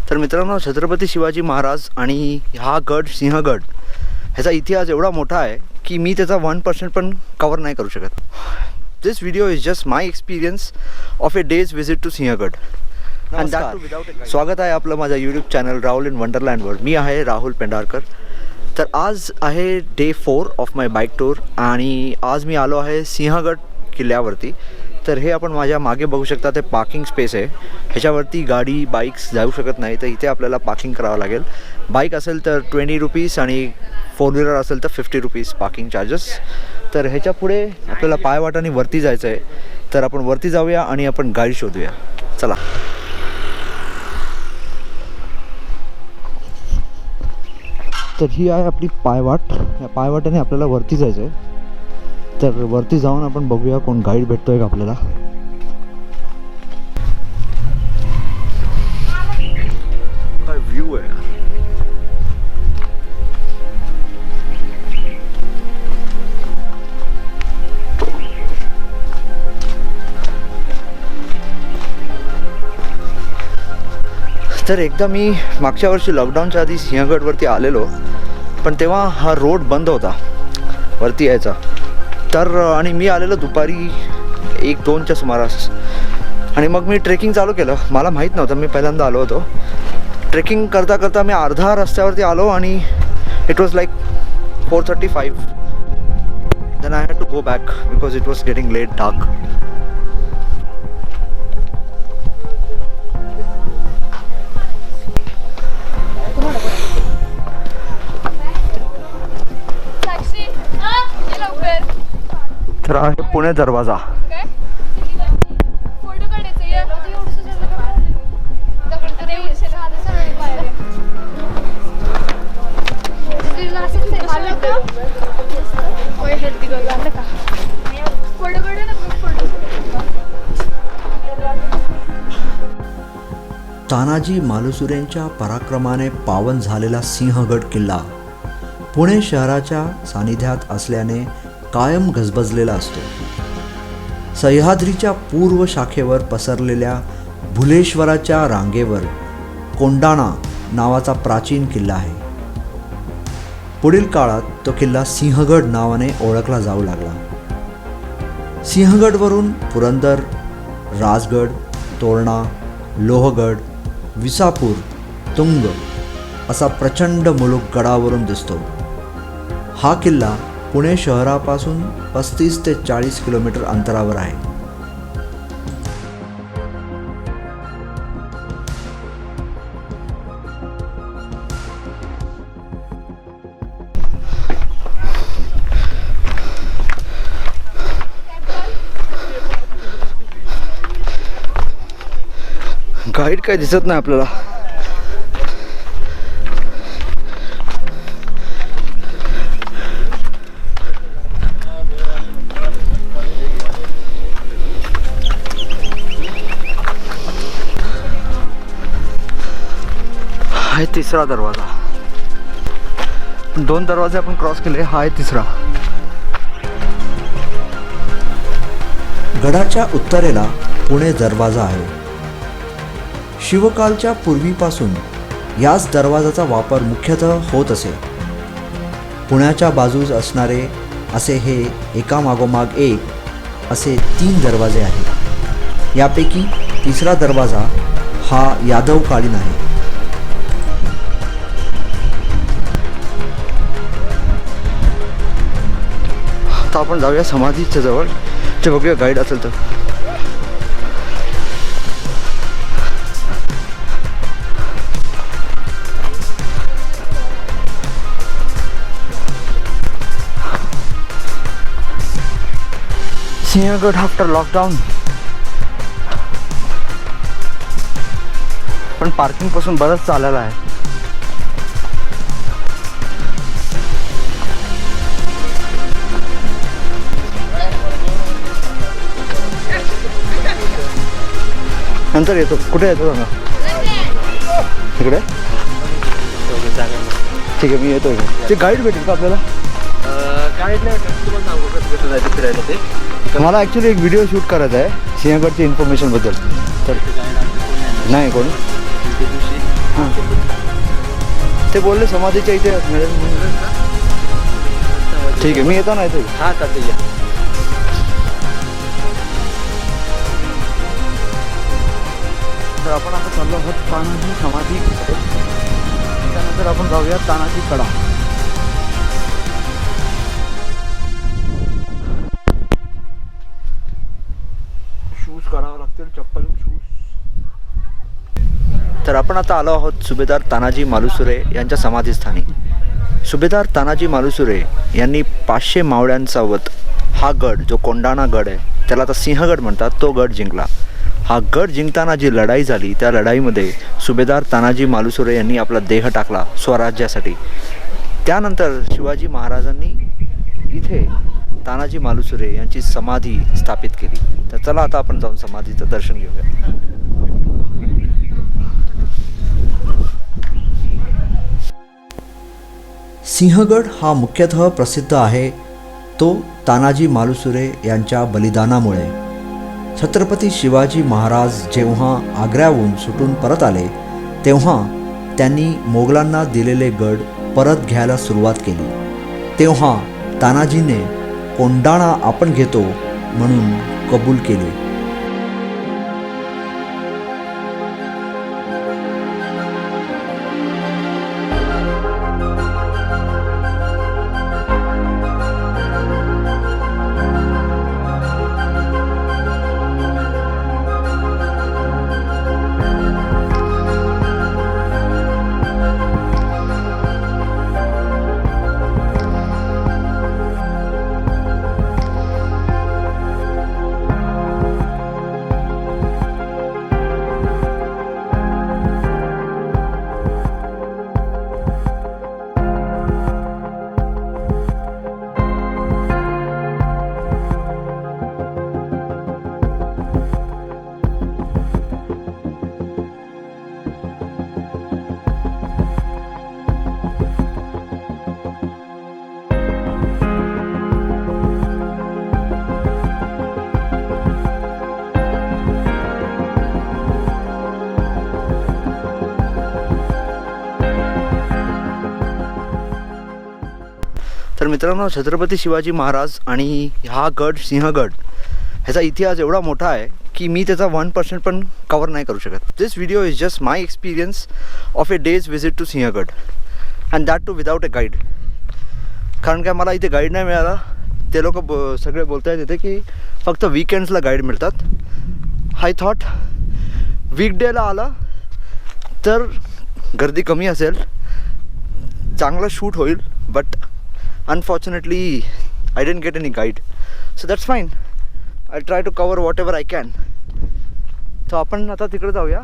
तर मित्रांनो, छत्रपती शिवाजी महाराज आणि हा गड सिंहगड ह्याचा इतिहास एवढा मोठा आहे की मी त्याचा 1% पण कवर नाही करू शकत. This video is just my experience of a day's visit to Sinhagad. स्वागत आहे आपलं माझ्या यूट्यूब चॅनल राहुल इन वंडरलँडवर. मी आहे राहुल पेंढारकर. तर आज आहे day 4 of my bike tour आणि आज मी आलो आहे सिंहगड किल्ल्यावरती. तर हे आपण माझ्या मागे बघू शकता, ते पार्किंग स्पेस आहे. ह्याच्यावरती गाडी बाईक्स जाऊ शकत नाही, तर इथे आपल्याला पार्किंग करावं लागेल. बाईक असेल तर 20 रुपीज आणि 4 व्हीलर असेल तर 50 रुपीज पार्किंग चार्जेस. तर ह्याच्या पुढे आपल्याला पायवाटाने वरती जायचं आहे. तर आपण वरती जाऊया आणि आपण गाडी शोधूया. चला. तर ही आहे आपली पायवाट. या पायवाटाने आपल्याला वरती जायचं आहे. तर वरती जाऊन आपण बघूया कोण गाईड भेटतोय का आपल्याला. काय व्ह्यू आहे. तर एकदा मी मागच्या वर्षी लॉकडाऊनच्या आधी सिंहगडवरती आलेलो, पण तेव्हा हा रोड बंद होता वरती यायचा. तर आणि मी आलेलो दुपारी 1-2च्या सुमारास. आणि मग मी ट्रेकिंग चालू केलं. मला माहीत नव्हतं, मी पहिल्यांदा आलो होतो. ट्रेकिंग करता करता मी अर्धा रस्त्यावरती आलो आणि it was like 4:35. Then I had to go back because it was getting late dark. तर आहे पुणे दरवाजा. तानाजी मालुसरेंच्या पराक्रमाने पावन झालेला सिंहगड किल्ला पुणे शहराच्या सानिध्यात असल्याने कायम गजबजलेला असतो. सह्याद्रीच्या पूर्व शाखेवर पसरलेल्या भुलेश्वराच्या रांगेवर कोंडाणा नावाचा प्राचीन किल्ला आहे. पुढील काळात तो किल्ला सिंहगड नावाने ओळखला जाऊ लागला. सिंहगडवरून पुरंदर, राजगड, तोरणा, लोहगड, विसापूर, तुंग असा प्रचंड मुलूक गडावरून दिसतो. हा किल्ला पुणे शहरापासून 35 ते 40 किलोमीटर अंतरावर आहे. गाईड काय दिसत नाही आपल्याला. हा तिसरा दरवाजा. 2 दरवाजे आपण क्रॉस केले, हा आहे तिसरा. गडाच्या उत्तरेला पुणे दरवाजा आहे. शिवकालच्या पूर्वीपासून याच दरवाजाचा वापर मुख्यतः होत असे. पुण्याच्या बाजूस असणारे असे हे एकामागोमाग एक असे 3 दरवाजे आहेत. यापैकी तिसरा दरवाजा हा यादवकालीन आहे. आता आपण जाऊया समाधीच्या जवळ. ते बघूया गाईड असेल तर. Sinhagad after lockdown. पण पार्किंग पासून बरंच चाललेलं आहे. नंतर येतो. कुठे येतो सांगा. तिकडे ठीक आहे, मी येतो. ते गाईड भेटेल का आपल्याला? गाईड नाही भेटत. तुम्हाला सांगू कसं जायचं फिरायला ते. मला ॲक्च्युली एक व्हिडिओ शूट करायचा आहे सिंहगडची इन्फॉर्मेशनबद्दल. तर नाही कोण ते बोलले समाधीच्या इथे मिळेल म्हणून. ठीक आहे, मी येतो ना इथे. हां चालते या. तर आपण आता चाललो आहोत तानाजी समाधी. त्यानंतर आपण जाऊया तानाजी कडा. शूज काढावं लागतील, चप्पल, शूज. तर आपण आता आलो आहोत सुभेदार तानाजी मालुसरे यांच्या समाधीस्थानी. सुभेदार तानाजी मालुसरे यांनी 500 मावळ्यांचा वध हा गड, जो कोंडाणा गड आहे, त्याला आता सिंहगड म्हणतात, तो गड जिंकला. हा गड जिंकताना जी लढाई झाली, त्या लढाईमध्ये सुभेदार तानाजी मालुसरे यांनी आपला देह टाकला स्वराज्यासाठी. त्यानंतर शिवाजी महाराजांनी इथे तानाजी मालुसरे यांची समाधी स्थापित केली. तर चला आता आपण जाऊन समाधीचं दर्शन घेऊया. सिंहगड हा मुख्यतः प्रसिद्ध आहे तो तानाजी मालुसरे यांच्या बलिदानामुळे. छत्रपती शिवाजी महाराज जेव्हा आग्र्याहून सुटून परत आले तेव्हा त्यांनी मोगलांना दिलेले गड परत घ्यायला सुरुवात केली. तेव्हा तानाजीने कोंडाणा आपण घेतो म्हणून कबूल केले. तर मित्रांनो, छत्रपती शिवाजी महाराज आणि हा गड सिंहगड ह्याचा इतिहास एवढा मोठा आहे की मी त्याचा 1% पण कवर नाही करू शकत. This video is just my experience of a day's visit to Sinhagad and that too without a guide. कारण काय मला इथे गाईड नाही मिळाला. ते लोक सगळे बोलत आहेत इथे की फक्त वीकेंड्सला गाईड मिळतात. आय थॉट वीकडेला आला तर गर्दी कमी असेल, चांगला शूट होईल. But unfortunately I didn't get any guide, so that's fine. I'll try to cover whatever I can. So आपण आता तिकडे जाऊया.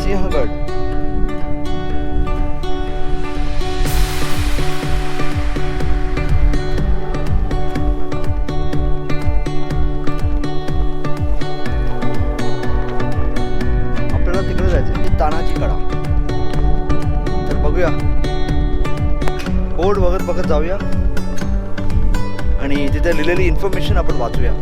सिंहगड. आपल्याला तिकडे जायचं तानाजी कडा. तर बघूया, बोर्ड बघत बघत जाऊया आणि तिथे लिहिलेली इन्फॉर्मेशन आपण वाचूया.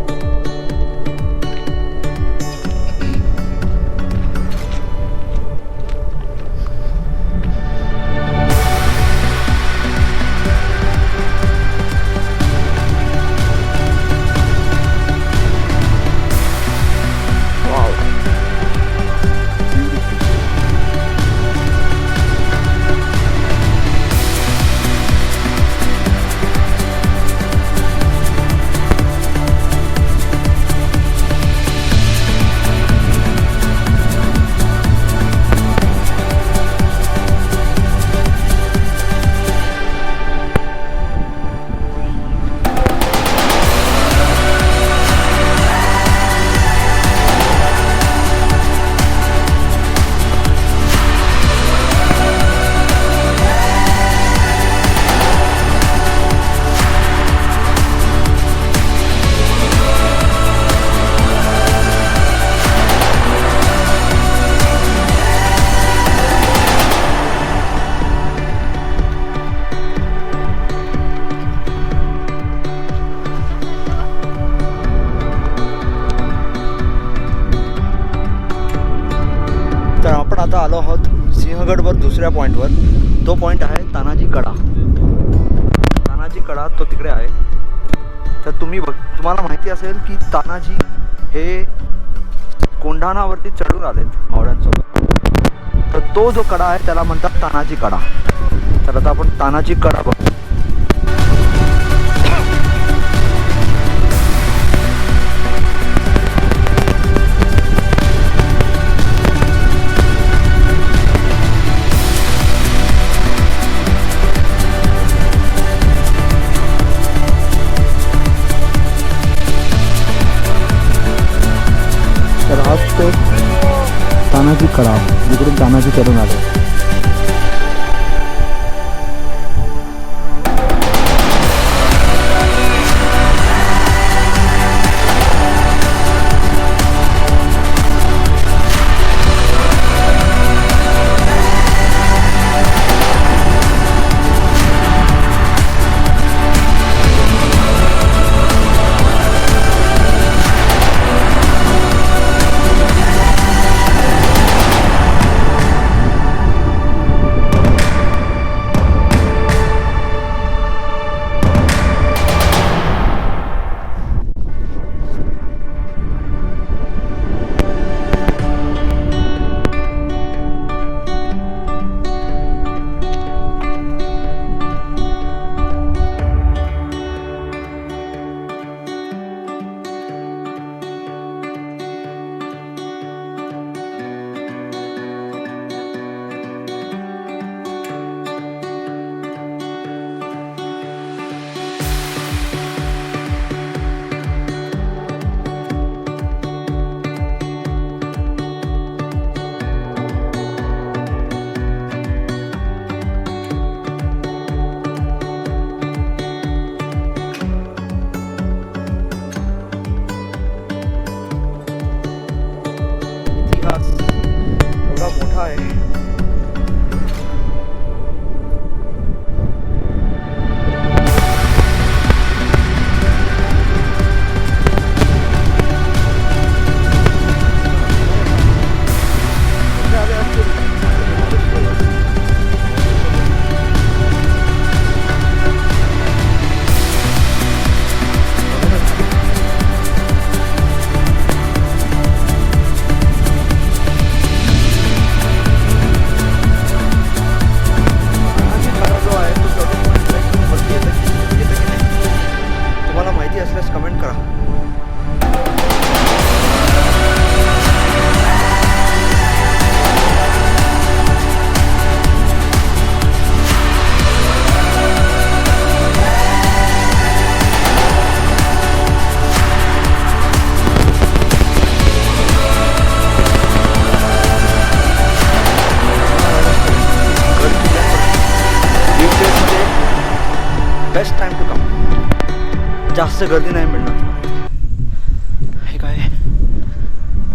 सिंहगडवर दुसऱ्या पॉईंटवर. तो पॉईंट आहे तानाजी कडा. तानाजी कडा तो तिकडे आहे. तर तुम्हाला माहिती असेल की तानाजी हे कोंढाणावरती चढून आलेत मावळ्यांसोबत. तर तो जो कडा आहे त्याला म्हणतात तानाजी कडा. तर आता आपण तानाजी कडा बघू. तर हाच तो तानाजी कडा जिकडून तानाजी चढून आले. एवढा मोठा आहे. कमेंट करा. Best time to come. जास्त गर्दी नाही मिळणार. हे काय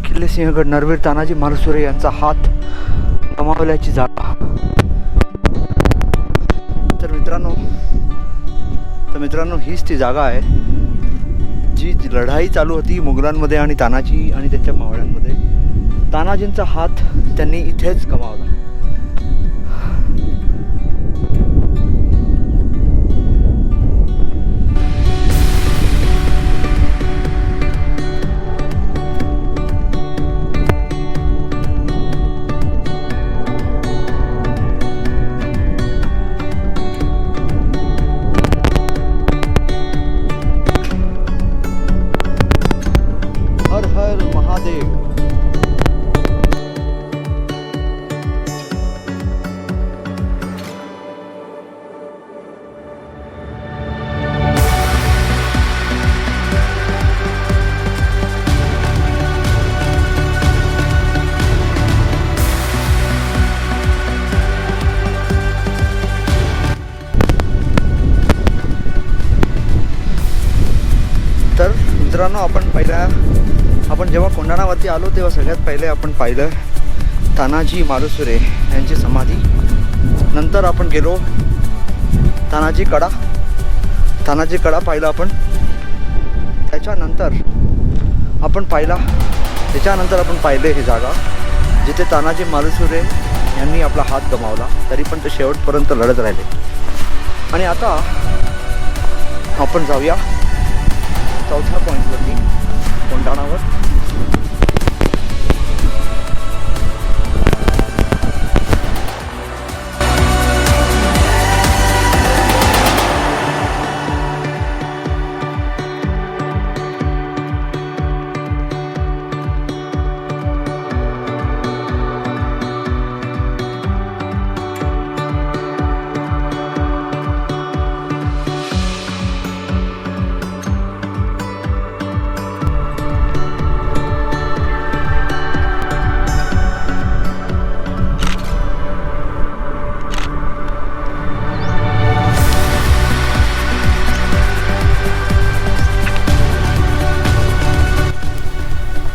किल्ले सिंहगड नरवीर तानाजी मालुसरे यांचा हात गमावल्याची जागा. तर मित्रांनो हीच ती जागा आहे जी लढाई चालू होती मुघलांमध्ये आणि तानाजी आणि त्यांच्या मावळ्यांमध्ये. तानाजींचा हात त्यांनी इथेच गमावला. हर हर महादेव. तर मित्रांनो आपण जेव्हा कोंढाणावरती आलो तेव्हा सगळ्यात पहिले आपण पाहिलं तानाजी मालुसरे यांची समाधी. नंतर आपण गेलो तानाजी कडा पाहिला आपण. त्याच्यानंतर आपण पाहिले ही जागा जिथे तानाजी मालुसरे यांनी आपला हात गमावला, तरी पण ते शेवटपर्यंत लढत राहिले. आणि आता आपण जाऊया चौथ्या पॉईंटवरती, कोंढाणावर.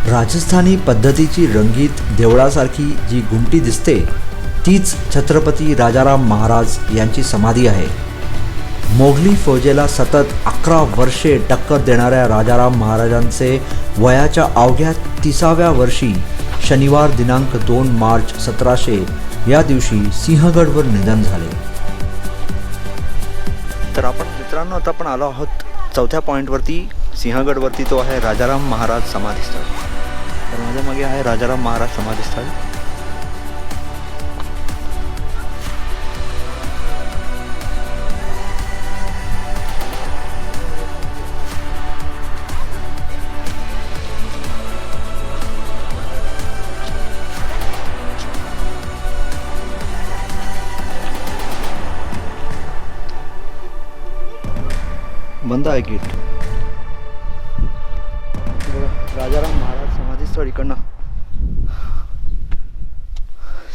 राजस्थानी पद्धतीची रंगीत देवळासारखी जी घुमटी दिसते तीच छत्रपती राजाराम महाराज यांची समाधी आहे. मोघली फौजेला सतत 11 वर्षे टक्कर देणाऱ्या राजाराम महाराजांचे वयाच्या अवघ्या 30व्या वर्षी शनिवार दिनांक 2 मार्च 1700 या दिवशी सिंहगडवर निधन झाले. तर आपण मित्रांनो आता आपण आलो आहोत चौथ्या पॉईंटवरती, सिंहगडवरती. तो आहे राजाराम महाराज समाधीस्थळ. तर माझ्या मागे आहे राजाराम महाराज समाधीस्थळ. बंद आहे गेट. राजाराम महाराज समाधीस्थळ इकडनं.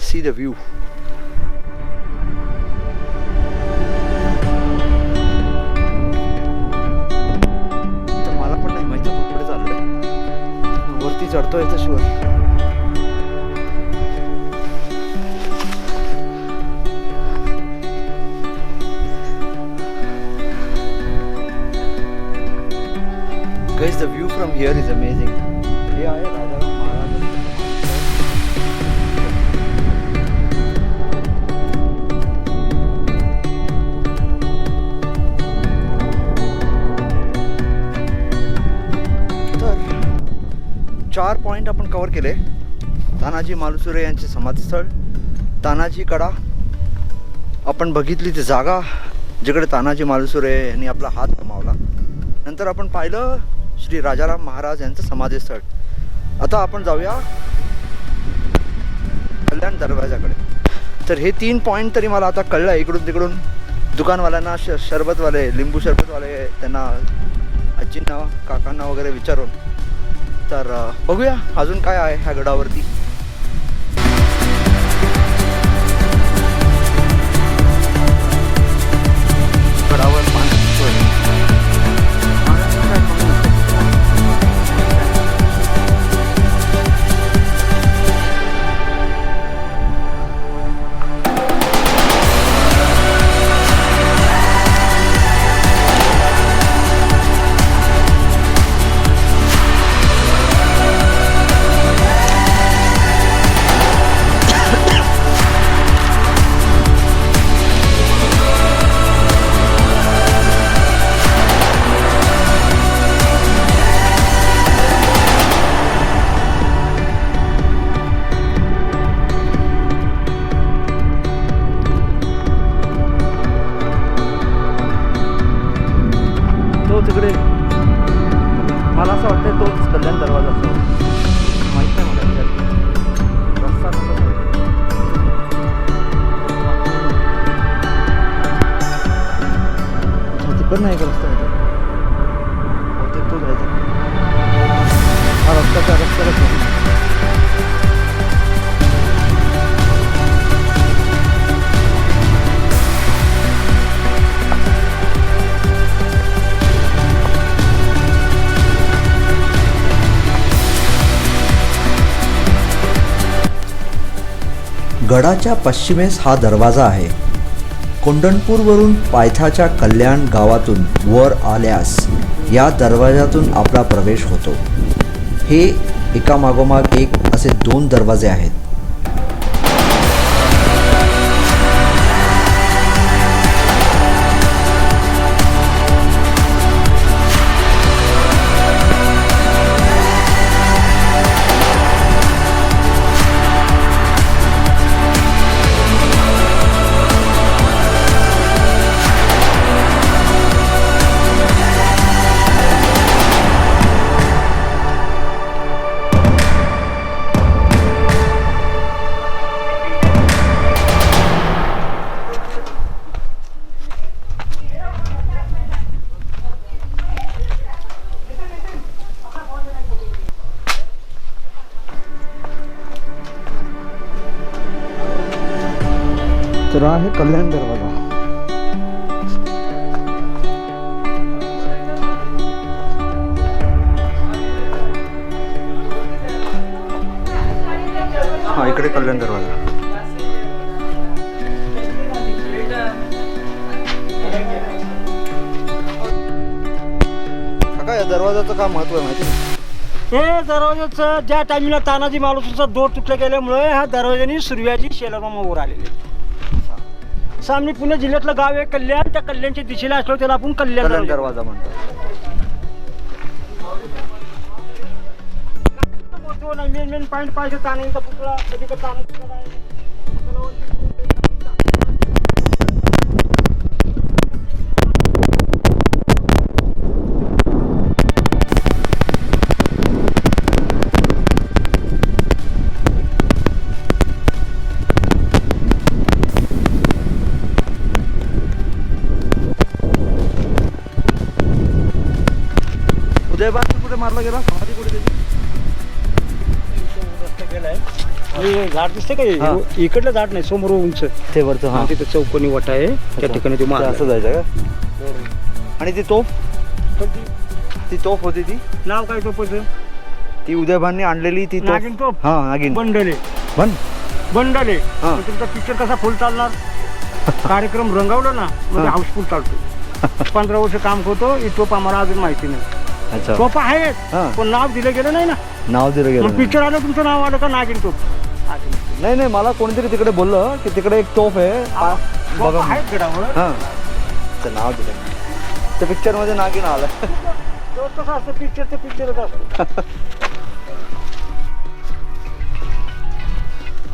See the view. तर मला पण नाही माहिती कुठे चाललंय. वरती चढतोय तर sure. Guys, the view from here is amazing. हे आहे राजाराम महाराज. तर 4 पॉइंट आपण कव्हर केले. तानाजी मालुसरे यांचे समाधीस्थळ, तानाजी कडा आपण बघितली ती जागा जिकडे तानाजी मालुसरे यांनी आपला हात गमावला. नंतर आपण पाहिलं श्री राजाराम महाराज यांचं समाधीस्थळ. आता आपण जाऊया कल्याण दरवाजाकडे. तर हे 3 पॉईंट तरी मला आता कळलं. इकडून तिकडून दुकानवाल्यांना, शरबतवाले, लिंबू शरबतवाले, त्यांना आजींना, काकांना वगैरे विचारून. तर बघूया अजून काय आहे ह्या गडावरती. गडावर तिकडे मला असं वाटतं तोच कल्याण दरवाजा असतो. माहीत नाही मला रस्ता कसा. तिकडं नाही का रस्ता आहे तो जायचा. हा रस्त्याच्या रस्त्याला. गडाच्या पश्चिमेस हा दरवाजा आहे. कोंढणपूरवरून पायथ्याच्या कल्याण गावातून वर आल्यास या दरवाजातून आपला प्रवेश होतो. हे एकामागोमाग एक असे 2 दरवाजे आहेत. तर हा आहे कल्याण दरवाजा. हा इकडे कल्याण दरवाजा. काका या दरवाजाचं काय महत्व आहे माहिती आहे? हे दरवाजाचं ज्या टायमिंगला तानाजी मालुसरेचा दोर तुटला गेल्यामुळे ह्या दरवाजाने सूर्याजी शेलारामा वर आलेले. सामने पुणे जिल्ह्यातलं गाव आहे कल्याण. त्या कल्याणच्या दिशेला असलो त्याला आपण कल्याण दरवाजा म्हणतो. मेन पॉईंट पाहिजे तानाजीचा पुतळा कधी का तानाजीचा आहे. उदयबान कुठे मारला गेला? समाधी कुठे त्याची? रस्ता गेलाय. आणि झाड दिसते का हा. इकडलं झाड नाही समोर उंच ते वरचं. हा तिथे चौकोनी वाटा आहे त्या ठिकाणी ते मारलं. असं जायचं का? आणि ती तोफ होती ती नाव काय तोपाचं? ती उदयभानने आणलेली ती तोफ. नागिन तोफ. हा नागिन बंडले बन हा. मग तुमचा पिक्चर कसा फुल चालणार? कार्यक्रम रंगवला ना म्हणजे हा. हाऊसफुल चालतो. 15 वर्ष काम करतो. ही तोप आम्हाला अजून माहिती नाही. अच्छा तोप आहेत हा. पण नाव दिलं गेलं नाही ना. नाव दिलं गेलं मग पिक्चर आलं तुमचं नाव आलं का नागिन तोप? नाही नाही मला कोणीतरी तिकडे बोललं की तिकडे एक तोफ आहे तोफ बघा. आहेत गडावर. हा तर नाव दिलं त्या पिक्चर मध्ये नागिन आलं. तोच कसं असतं पिक्चरचं पिक्चरच असतं.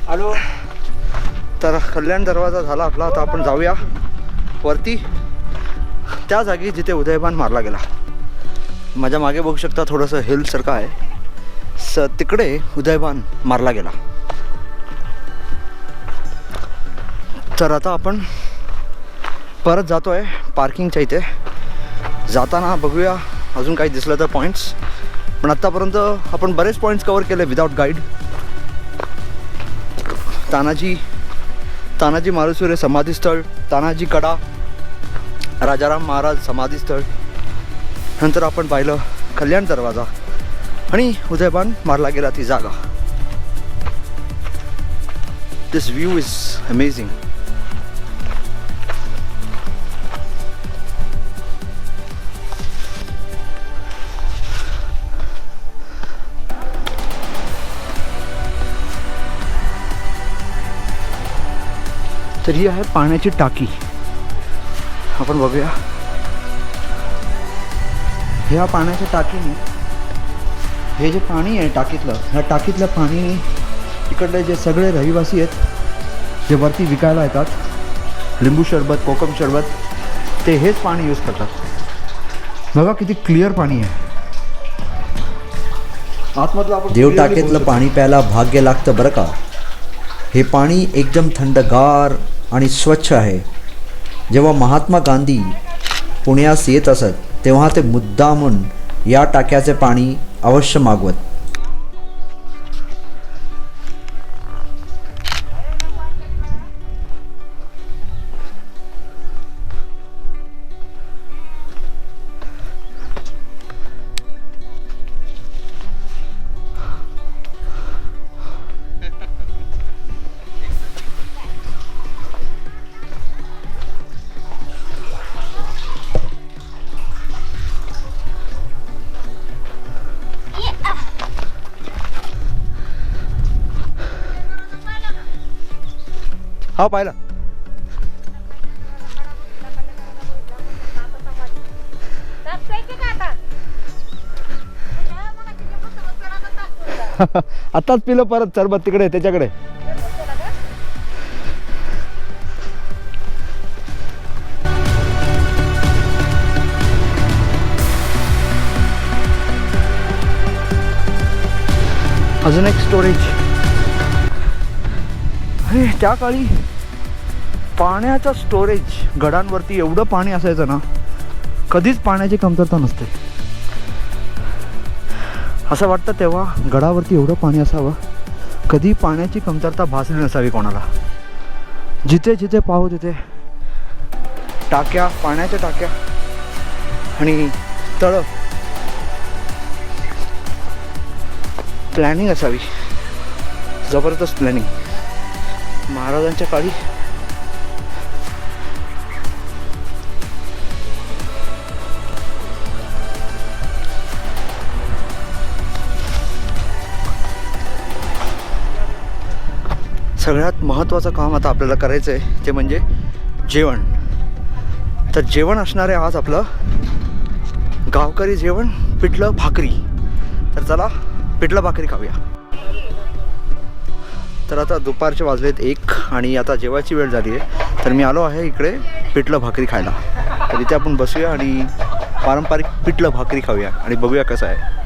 हॅलो. तर कल्याण दरवाजा झाला आपला. आता आपण जाऊया वरती त्या जागी जिथे उदयभान मारला गेला. माझ्या मागे बघू शकता थोडंसं हिलसारखं आहे. तिकडे उदयभान मारला गेला. तर आता आपण परत जातो आहे पार्किंगच्या इथे. जाताना बघूया अजून काही दिसलं तर पॉईंट्स. पण आत्तापर्यंत आपण बरेच पॉईंट्स कवर केले विदाउट गाईड. तानाजी मालुसरे समाधीस्थळ, तानाजी कडा, राजाराम महाराज समाधीस्थळ. नंतर आपण पाहिलं कल्याण दरवाजा आणि उदयभान मारला गेला ती जागा. दिस व्ह्यू इज अमेझिंग. तर ही आहे पाण्याची टाकी. आपण बघूया. ह्या पाण्याच्या टाकीने हे जे पाणी आहे टाकीतलं, ह्या टाकीतल्या पाणीने इकडले जे सगळे रहिवासी आहेत जे वरती विकायला येतात लिंबू सरबत, कोकम सरबत, ते हेच पाणी यूज करतात. बघा किती क्लिअर पाणी आहे. आतमधलं आपण देव टाकीतलं पाणी प्यायला भाग्य लागतं बरं का. हे पाणी एकदम थंडगार आणि स्वच्छ आहे. जेव्हा महात्मा गांधी पुण्यास येत असत तेव्हा ते मुद्दामून या टाक्याचे पाणी अवश्य मागवत. हा पाहिला. आताच पिलं परत सरबत तिकडे त्याच्याकडे. अजून एक स्टोरेज. अरे त्या काळी पाण्याचं स्टोरेज गडांवरती एवढं पाणी असायचं ना, कधीच पाण्याची कमतरता नसते. असं वाटतं तेव्हा गडावरती एवढं पाणी असावं, कधी पाण्याची कमतरता भासली नसावी कोणाला. जिथे जिथे पाहू तिथे टाक्या, पाण्याच्या टाक्या आणि तळं. प्लॅनिंग असावी, जबरदस्त प्लॅनिंग महाराजांच्या काळी. सगळ्यात महत्त्वाचं काम आता आपल्याला करायचं आहे ते म्हणजे जेवण. तर जेवण असणार आहे आज आपलं गावकरी जेवण, पिठलं भाकरी. तर चला पिठलं भाकरी खाऊया. तर आता दुपारचे वाजलेत 1 आणि आता जेवायची वेळ झाली आहे. तर मी आलो आहे इकडे पिठलं भाकरी खायला. तर इथे आपण बसूया आणि पारंपरिक पिठलं भाकरी खाऊया आणि बघूया कसं आहे.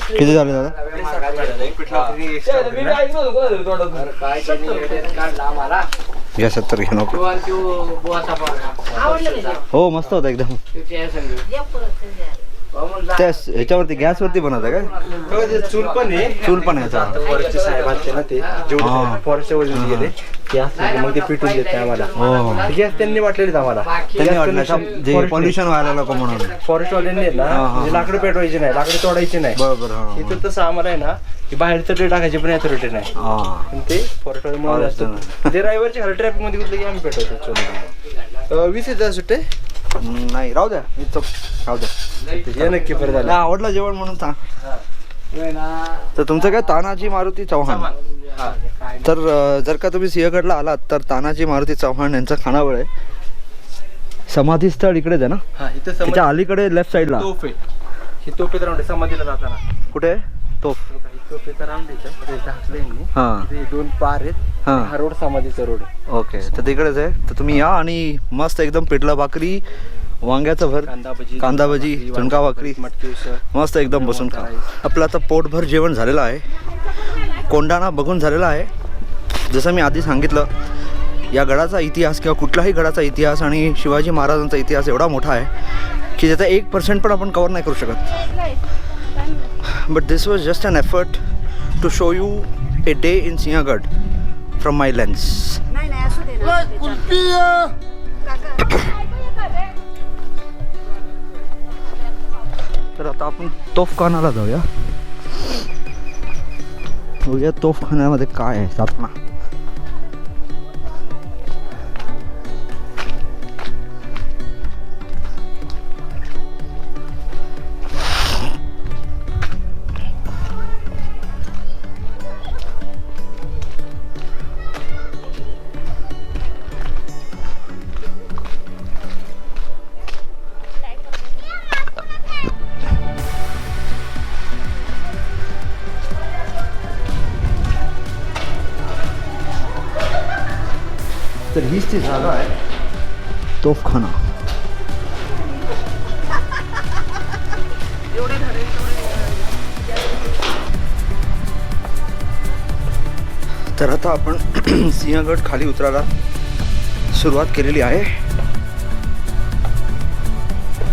किती झाले दादा? घ्या 70 घ्या नको. हो मस्त होता एकदम. त्या ह्याच्यावरती गॅसवरती बनवता काय? चूल पण आहे. चूल पण आहे याचा. फॉरेस्टचे साहेब असते ना ते हा. जेवढे फॉरेस्टच्या वजन गेले ते असले मग ते पिटून देते आम्हाला. हो. गॅस त्यांनी वाटलेलीच आम्हाला. त्यांनी वाटलं जे पॉल्युशन व्हायला नको म्हणून. फॉरेस्ट वाल्यांनी आहेत ना हा, हा. म्हणजे लाकडं पेटवायची नाही, लाकडं तोडायची नाही. बरोबर. हा. इथं तसं आम्हाला आहे ना की बाहेरचं ट्रे टाकायचे पण याचं रेटे नाही. हा. पण ते फॉरेस्ट वाले म्हणून Forest असतं. ते रविवारच्या खाली ट्रॅफिक मध्ये कुठलं की आम्ही पेटवतो. 20 सुट्टे नाही राहू द्या. राहू द्या. हे नक्की परत नाही, आवडलं जेवण म्हणून सांग. तर तुमचं काय तानाजी मारुती चव्हाण. तर जर का तुम्ही सिंहगडला आलात तर तानाजी मारुती चव्हाण यांचं खानावळ आहे. समाधी स्थळ इकडेच आहे ना? हा इथं त्याच्या अलीकडे लेफ्ट साईडला तोफ आहे. ही तोफेत राऊंड आहे समाधीला जाताना. कुठे आहे? तोफ. ही तोफेचा राऊंड आहे इथं ढाकलं यांनी. हां. इथे 2 पार आहेत. हां. हा रोड समाधीचा रोड आहे. ओके. तर तिकडेच आहे. तर तुम्ही या आणि मस्त एकदम पिठलं भाकरी, वांग्याचं भर, कांदा भजी, झुणका भाकरी मटकी उसळ. मस्त एकदम बसून खा. आपलं आता पोटभर जेवण झालेलं आहे. कोंढाणा बघून झालेला आहे. जसं मी आधी सांगितलं, या गडाचा इतिहास किंवा कुठल्याही गडाचा इतिहास आणि शिवाजी महाराजांचा इतिहास एवढा मोठा आहे की ज्याचा 1% पण आपण कवर नाही करू शकत. But this was just an effort to show you a day in Sinhagad from my lens. नाही नाही असू दे ना. तर आता आपण तोफखानाला जाऊया. बघूया तोफखान्यामध्ये काय आहे स्थापना. तर हीच ती जागा आहे तोफखाना. तर आता आपण सिंहगड खाली उतरायला सुरुवात केलेली आहे.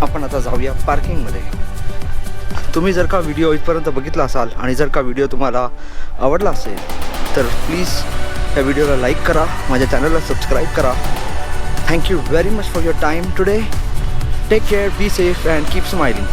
आपण आता जाऊया पार्किंगमध्ये. तुम्ही जर का व्हिडिओ इथपर्यंत बघितला असाल आणि जर का व्हिडिओ तुम्हाला आवडला असेल तर प्लीज या व्हिडिओला लाईक करा, माझ्या चॅनलला सबस्क्राईब करा. Thank you very much for your time today. Take care, be safe and keep smiling.